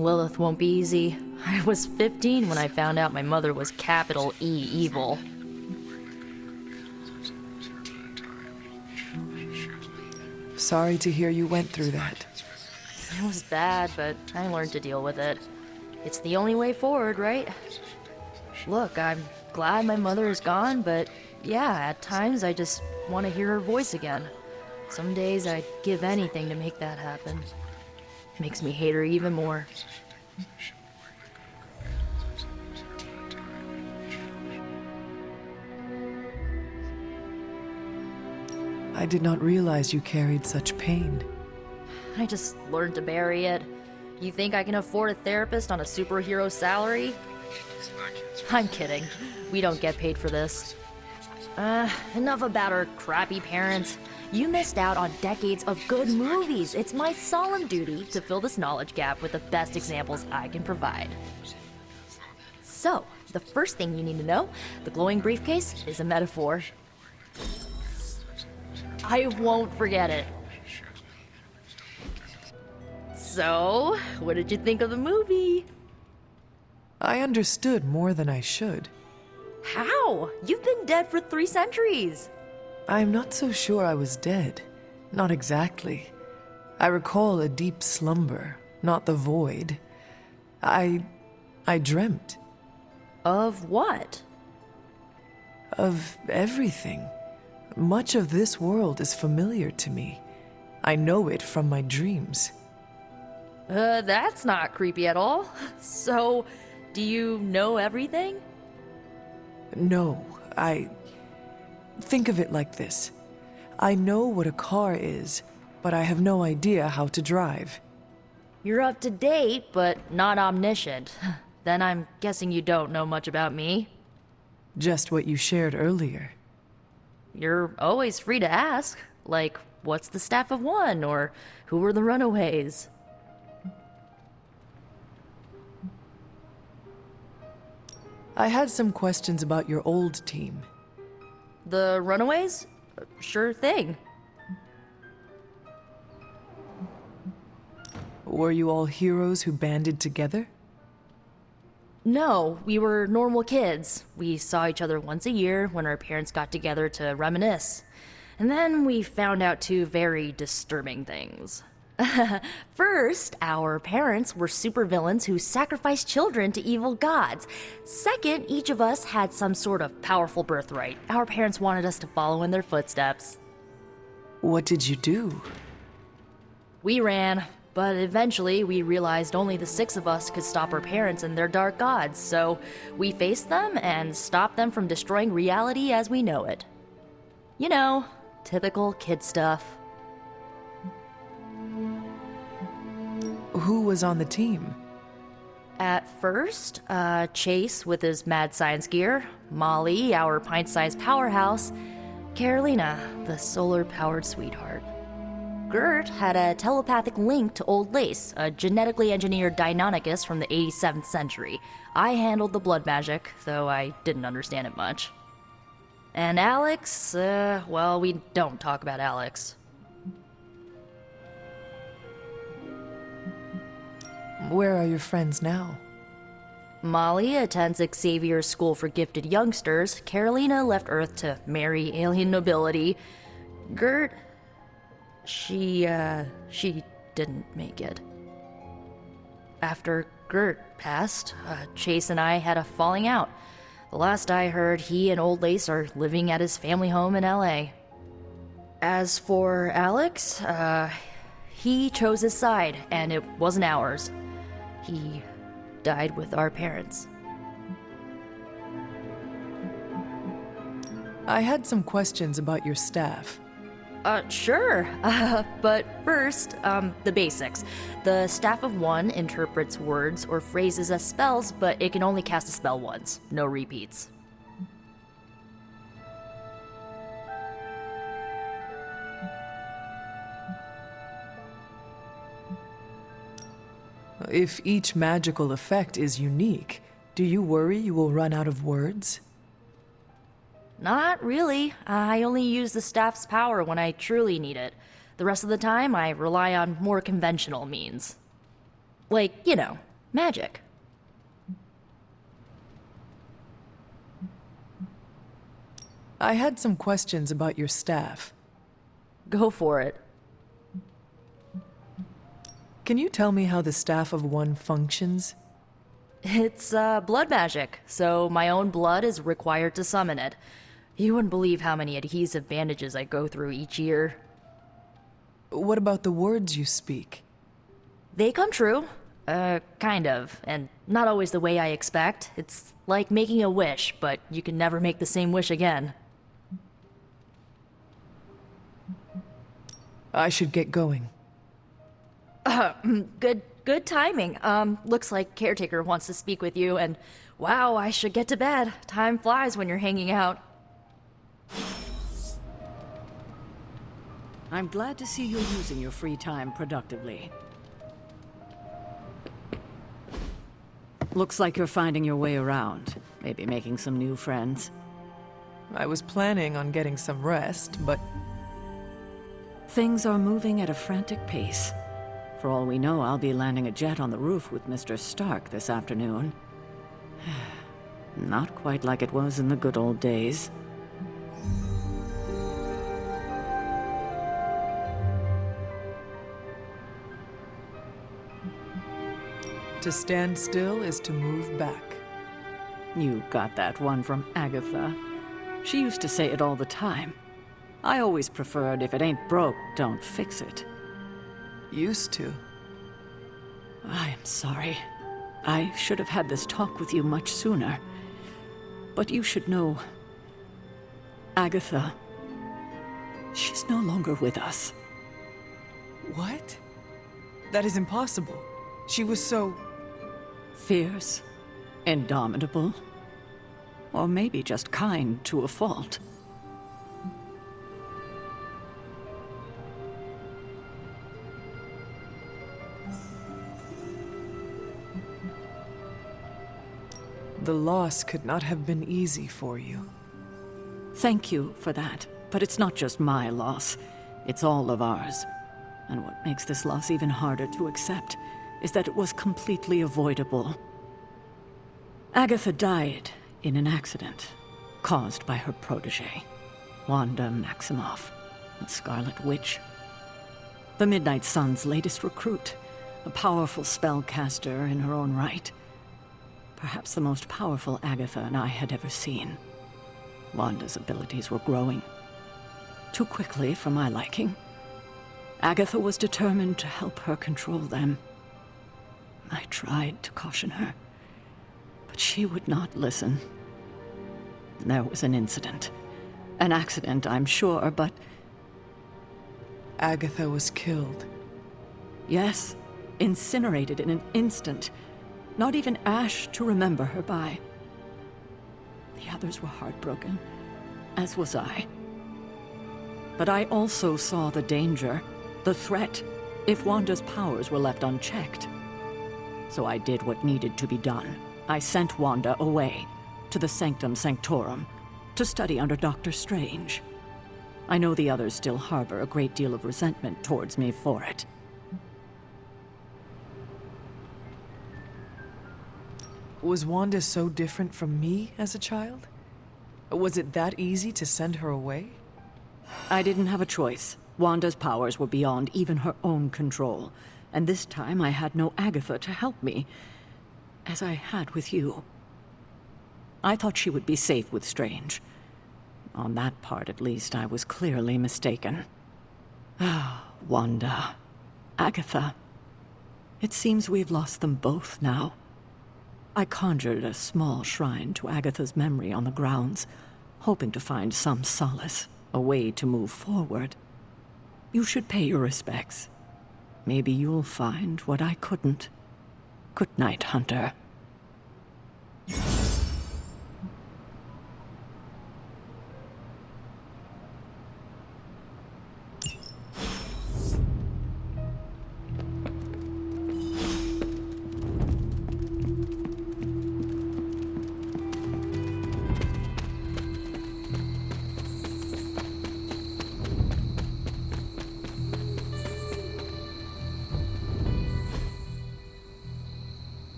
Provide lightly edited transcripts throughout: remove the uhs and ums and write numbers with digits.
Lilith won't be easy. I was 15 when I found out my mother was capital E evil. Sorry to hear you went through that. It was bad, but I learned to deal with it. It's the only way forward, right? Look, I'm glad my mother is gone, but yeah, at times I just want to hear her voice again. Some days I'd give anything to make that happen. Makes me hate her even more. I did not realize you carried such pain. I just learned to bury it. You think I can afford a therapist on a superhero salary? I'm kidding. We don't get paid for this. Enough about our crappy parents. You missed out on decades of good movies. It's my solemn duty to fill this knowledge gap with the best examples I can provide. So, the first thing you need to know, the glowing briefcase is a metaphor. I won't forget it. So, what did you think of the movie? I understood more than I should. How? You've been dead for 3 centuries. I'm not so sure I was dead. Not exactly. I recall a deep slumber, not the void. I dreamt. Of what? Of everything. Much of this world is familiar to me. I know it from my dreams. That's not creepy at all. So, do you know everything? No, Think of it like this. I know what a car is, but I have no idea how to drive. You're up to date, but not omniscient. Then I'm guessing you don't know much about me. Just what you shared earlier. You're always free to ask. Like, what's the Staff of One? Or who were the Runaways? I had some questions about your old team. The Runaways? Sure thing. Were you all heroes who banded together? No, we were normal kids. We saw each other once a year when our parents got together to reminisce. And then we found out 2 very disturbing things. First, our parents were supervillains who sacrificed children to evil gods. Second, each of us had some sort of powerful birthright. Our parents wanted us to follow in their footsteps. What did you do? We ran, but eventually we realized only the 6 of us could stop our parents and their dark gods, so we faced them and stopped them from destroying reality as we know it. You know, typical kid stuff. Who was on the team? At first, Chase with his mad science gear, Molly, our pint-sized powerhouse, Carolina, the solar-powered sweetheart. Gert had a telepathic link to Old Lace, a genetically engineered Deinonychus from the 87th century. I handled the blood magic, though I didn't understand it much. And Alex, well, we don't talk about Alex. Where are your friends now? Molly attends Xavier's School for Gifted Youngsters. Carolina left Earth to marry alien nobility. Gert, she didn't make it. After Gert passed, Chase and I had a falling out. The last I heard, he and Old Lace are living at his family home in LA. As for Alex, he chose his side, and it wasn't ours. He died with our parents. I had some questions about your staff. Sure. But first, the basics. The Staff of One interprets words or phrases as spells, but it can only cast a spell once. No repeats. If each magical effect is unique, do you worry you will run out of words? Not really. I only use the staff's power when I truly need it. The rest of the time, I rely on more conventional means. Like, you know, magic. I had some questions about your staff. Go for it. Can you tell me how the Staff of One functions? It's, blood magic, so my own blood is required to summon it. You wouldn't believe how many adhesive bandages I go through each year. What about the words you speak? They come true. Kind of. And not always the way I expect. It's like making a wish, but you can never make the same wish again. I should get going. Good timing. Looks like Caretaker wants to speak with you, and wow, I should get to bed. Time flies when you're hanging out. I'm glad to see you're using your free time productively. Looks like you're finding your way around. Maybe making some new friends. I was planning on getting some rest, but Things are moving at a frantic pace. For all we know, I'll be landing a jet on the roof with Mr. Stark this afternoon. Not quite like it was in the good old days. to stand still is to move back. You got that one from Agatha. She used to say it all the time. I always preferred if it ain't broke, don't fix it. Used to. I am sorry. I should have had this talk with you much sooner. But you should know... Agatha... she's no longer with us. What? That is impossible. She was so... Fierce, indomitable, or maybe just kind to a fault. The loss could not have been easy for you. Thank you for that, but it's not just my loss. It's all of ours. And what makes this loss even harder to accept is that it was completely avoidable. Agatha died in an accident caused by her protege, Wanda Maximoff, a Scarlet Witch. The Midnight Sun's latest recruit, a powerful spellcaster in her own right. Perhaps the most powerful Agatha and I had ever seen. Wanda's abilities were growing. Too quickly for my liking. Agatha was determined to help her control them. I tried to caution her, but she would not listen. There was an incident. An accident, I'm sure, but... Agatha was killed. Yes, incinerated in an instant. Not even ash to remember her by. The others were heartbroken, as was I. But I also saw the danger, the threat, if Wanda's powers were left unchecked. So I did what needed to be done. I sent Wanda away, to the Sanctum Sanctorum, to study under Dr. Strange. I know the others still harbor a great deal of resentment towards me for it. Was Wanda so different from me as a child? Was it that easy to send her away? I didn't have a choice. Wanda's powers were beyond even her own control. And this time I had no Agatha to help me, as I had with you. I thought she would be safe with Strange. On that part, at least, I was clearly mistaken. Ah, Wanda. Agatha. It seems we've lost them both now. I conjured a small shrine to Agatha's memory on the grounds, hoping to find some solace, a way to move forward. You should pay your respects. Maybe you'll find what I couldn't. Good night, Hunter.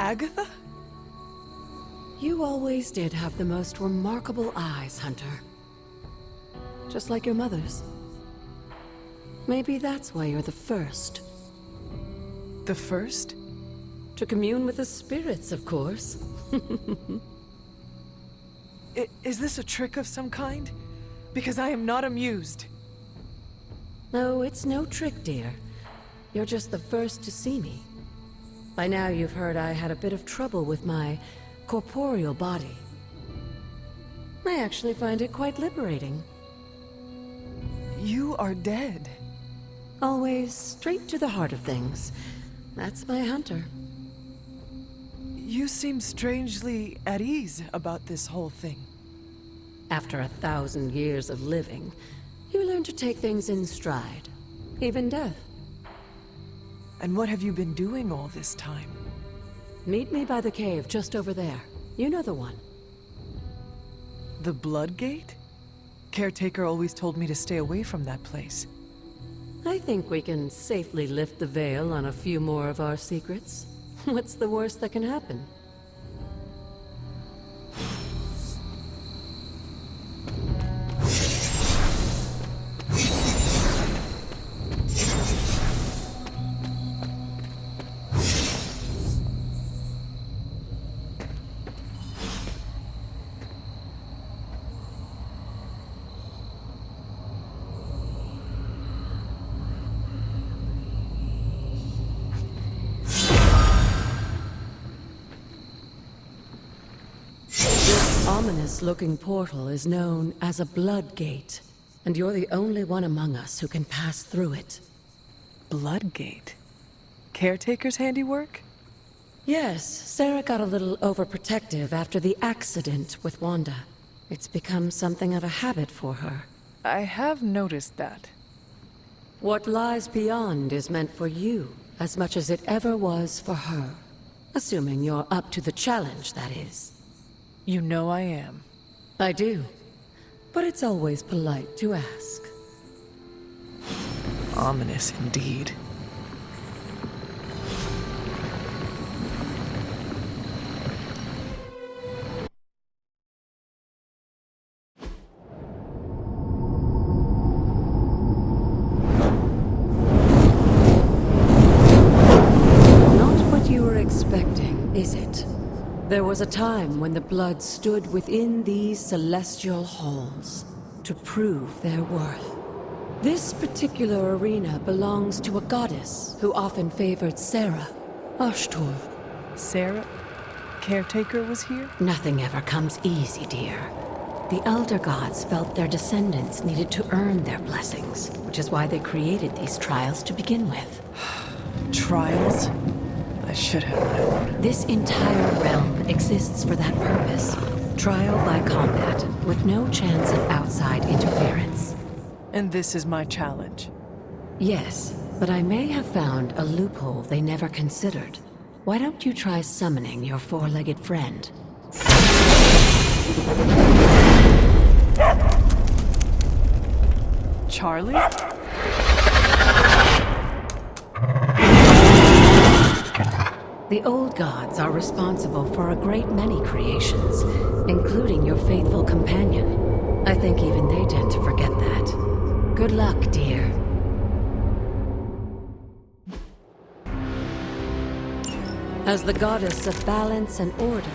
Agatha? You always did have the most remarkable eyes, Hunter. Just like your mother's. Maybe that's why you're the first. The first? To commune with the spirits, of course. Is this a trick of some kind? Because I am not amused. No, it's no trick, dear. You're just the first to see me. By now you've heard I had a bit of trouble with my corporeal body. I actually find it quite liberating. You are dead. Always straight to the heart of things. That's my Hunter. You seem strangely at ease about this whole thing. After 1,000 years of living, you learn to take things in stride. Even death. And what have you been doing all this time? Meet me by the cave just over there. You know the one. The Blood Gate? Caretaker always told me to stay away from that place. I think we can safely lift the veil on a few more of our secrets. What's the worst that can happen? Ominous-looking portal is known as a Blood Gate, and you're the only one among us who can pass through it. Blood Gate? Caretaker's handiwork? Yes, Sarah got a little overprotective after the accident with Wanda. It's become something of a habit for her. I have noticed that. What lies beyond is meant for you, as much as it ever was for her. Assuming you're up to the challenge, that is. You know I am. I do. But it's always polite to ask. Ominous indeed. Not what you were expecting, is it? There was a time when the blood stood within these celestial halls to prove their worth. This particular arena belongs to a goddess who often favored Sarah, Ashtur. Sarah? Caretaker was here? Nothing ever comes easy, dear. The Elder Gods felt their descendants needed to earn their blessings, which is why they created these trials to begin with. Trials? I should have known. This entire realm exists for that purpose. Trial by combat, with no chance of outside interference. And this is my challenge. Yes, but I may have found a loophole they never considered. Why don't you try summoning your four-legged friend? Charlie? The old gods are responsible for a great many creations, including your faithful companion. I think even they tend to forget that. Good luck, dear. As the goddess of balance and order,